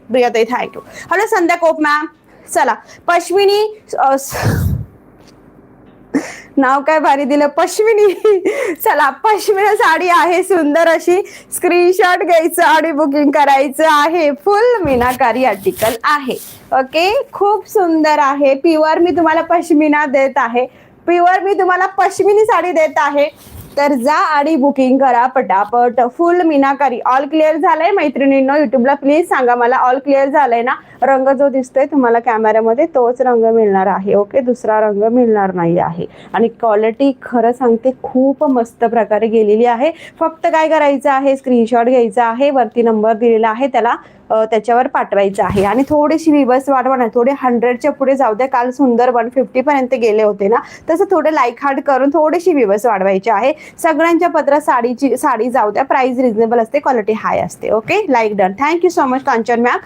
प्रियाताई thank you. Hello संध्या कोप ma'am. चला पश्मिनी नाव काय भारी दिलं पश्मिनी. चला पश्मिना साडी आहे सुंदर अशी, स्क्रीनशॉट घ्यायचं आणि बुकिंग करायचं आहे. फुल मीनाकारी आर्टिकल आहे. ओके खूप सुंदर आहे. प्युअर मी तुम्हाला पश्मिना देत आहे, प्युअर मी तुम्हाला पश्मिनी साडी देत आहे. तर जा आणि बुकिंग करा पटापट. फुल मीनाकारी. ऑल क्लिअर झालंय मैत्रिणींनो? युट्यूबला प्लीज सांगा मला ऑल क्लिअर झालंय ना. रंग जो दिसतोय तुम्हाला कॅमेऱ्यामध्ये तोच रंग मिळणार आहे. ओके दुसरा रंग मिळणार नाही आहे. आणि क्वालिटी खरं सांगते खूप मस्त प्रकारे गेलेली आहे. फक्त काय करायचं आहे, स्क्रीनशॉट घ्यायचा आहे, वरती नंबर दिलेला आहे त्याला त्याच्यावर पाठवायचं आहे. आणि थोडीशी विवस वाढवा ना, थोडे 100च्या पुढे जाऊ द्या. काल सुंदर 150 पर्यंत गेले होते ना, तसं थोडे लाईक हार्ट करून थोडीशी विवस वाढवायची आहे. सगळ्यांच्या पत्रात साडी जाऊ द्या. प्राइस रिझनेबल असते, क्वालिटी हाय असते. Okay like done. Thank you so much Kanchan ma'am.